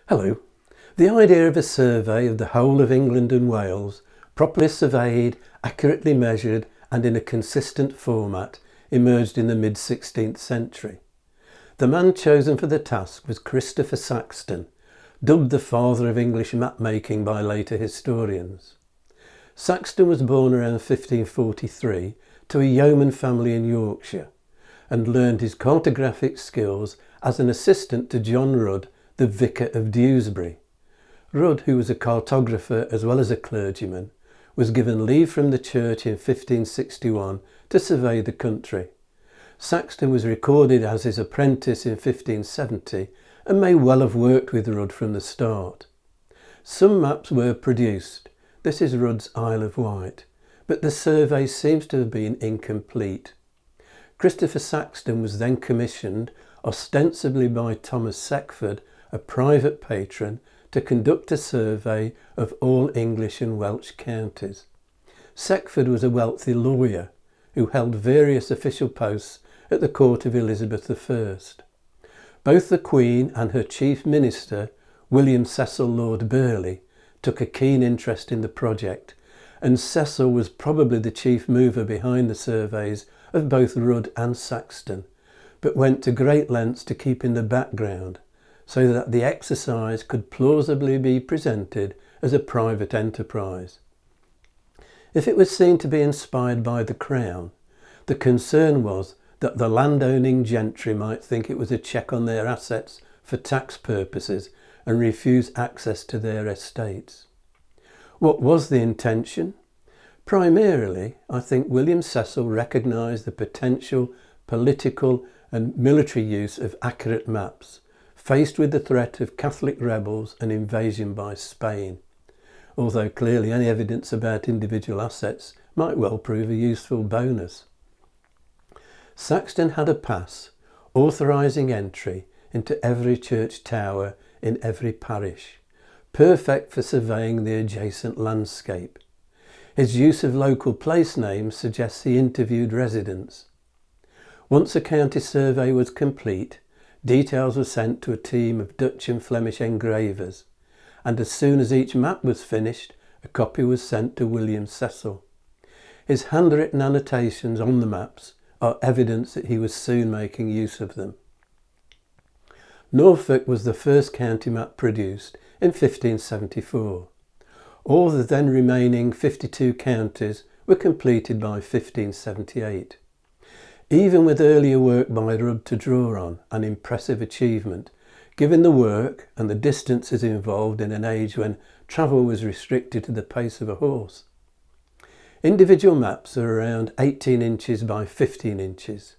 Hello. The idea of a survey of the whole of England and Wales, properly surveyed, accurately measured and in a consistent format, emerged in the mid-16th century. The man chosen for the task was Christopher Saxton, dubbed the father of English map-making by later historians. Saxton was born around 1543 to a yeoman family in Yorkshire and learned his cartographic skills as an assistant to John Rudd, the vicar of Dewsbury. Rudd, who was a cartographer as well as a clergyman, was given leave from the church in 1561 to survey the country. Saxton was recorded as his apprentice in 1570 and may well have worked with Rudd from the start. Some maps were produced. This is Rudd's Isle of Wight, but the survey seems to have been incomplete. Christopher Saxton was then commissioned, ostensibly by Thomas Seckford, a private patron, to conduct a survey of all English and Welsh counties. Seckford was a wealthy lawyer who held various official posts at the court of Elizabeth I. Both the Queen and her chief minister, William Cecil Lord Burghley, took a keen interest in the project, and Cecil was probably the chief mover behind the surveys of both Rudd and Saxton, but went to great lengths to keep in the background so that the exercise could plausibly be presented as a private enterprise. If it was seen to be inspired by the Crown, the concern was that the landowning gentry might think it was a check on their assets for tax purposes and refuse access to their estates. What was the intention? Primarily, I think William Cecil recognised the potential political and military use of accurate maps, faced with the threat of Catholic rebels and invasion by Spain, although clearly any evidence about individual assets might well prove a useful bonus. Saxton had a pass authorising entry into every church tower in every parish, perfect for surveying the adjacent landscape. His use of local place names suggests he interviewed residents. Once a county survey was complete, details were sent to a team of Dutch and Flemish engravers, and as soon as each map was finished, a copy was sent to William Cecil. His handwritten annotations on the maps are evidence that he was soon making use of them. Norfolk was the first county map produced in 1574. All the then remaining 52 counties were completed by 1578. Even with earlier work by Rudd to draw on, an impressive achievement, given the work and the distances involved in an age when travel was restricted to the pace of a horse. Individual maps are around 18 inches by 15 inches.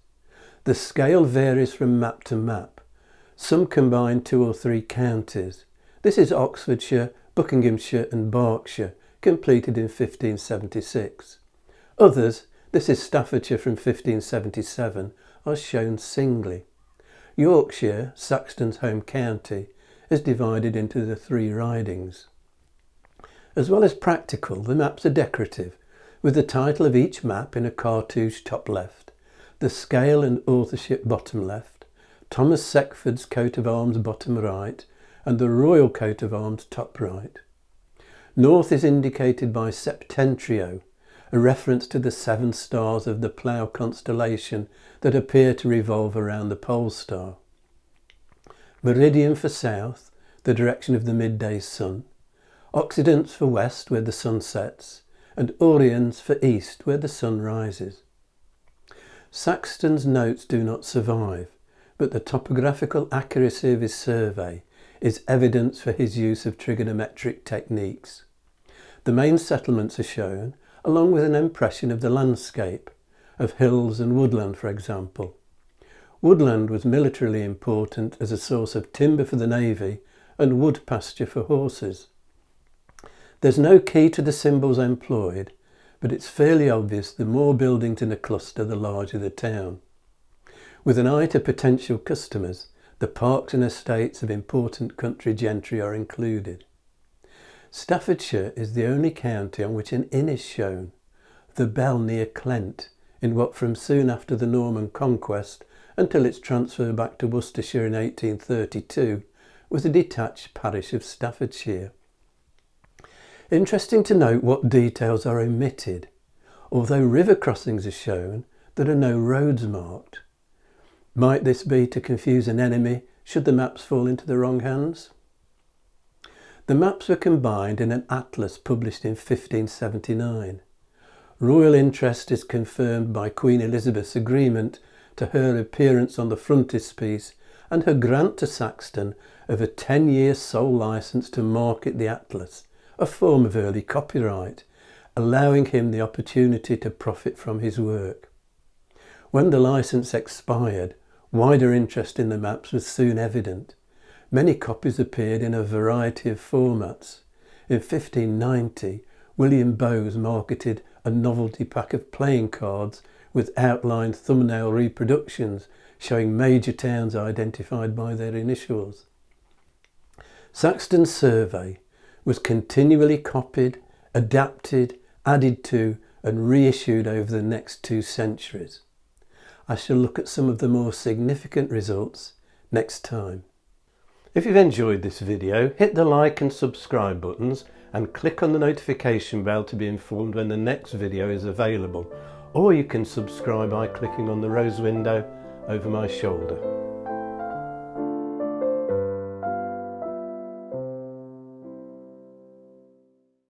The scale varies from map to map. Some combine 2 or 3 counties. This is Oxfordshire, Buckinghamshire and Berkshire, completed in 1576. Others, this is Staffordia from 1577, are shown singly. Yorkshire, Saxton's home county, is divided into the 3 ridings. As well as practical, the maps are decorative, with the title of each map in a cartouche top left, the scale and authorship bottom left, Thomas Seckford's coat of arms bottom right, and the royal coat of arms top right. North is indicated by Septentrio, a reference to the 7 stars of the Plough constellation that appear to revolve around the pole star. Meridian for south, the direction of the midday sun. Occidents for west, where the sun sets, and Orients for east, where the sun rises. Saxton's notes do not survive, but the topographical accuracy of his survey is evidence for his use of trigonometric techniques. The main settlements are shown, along with an impression of the landscape, of hills and woodland, for example. Woodland was militarily important as a source of timber for the navy and wood pasture for horses. There's no key to the symbols employed, but it's fairly obvious the more buildings in a cluster, the larger the town. With an eye to potential customers, the parks and estates of important country gentry are included. Staffordshire is the only county on which an inn is shown, the Bell near Clent, in what from soon after the Norman conquest until its transfer back to Worcestershire in 1832 was a detached parish of Staffordshire. Interesting to note what details are omitted. Although river crossings are shown, there are no roads marked. Might this be to confuse an enemy should the maps fall into the wrong hands? The maps were combined in an atlas published in 1579. Royal interest is confirmed by Queen Elizabeth's agreement to her appearance on the frontispiece and her grant to Saxton of a 10-year sole licence to market the atlas, a form of early copyright, allowing him the opportunity to profit from his work. When the licence expired, wider interest in the maps was soon evident. Many copies appeared in a variety of formats. In 1590, William Bowes marketed a novelty pack of playing cards with outlined thumbnail reproductions showing major towns identified by their initials. Saxton's survey was continually copied, adapted, added to and reissued over the next 2 centuries. I shall look at some of the more significant results next time. If you've enjoyed this video, hit the like and subscribe buttons and click on the notification bell to be informed when the next video is available, or you can subscribe by clicking on the rose window over my shoulder.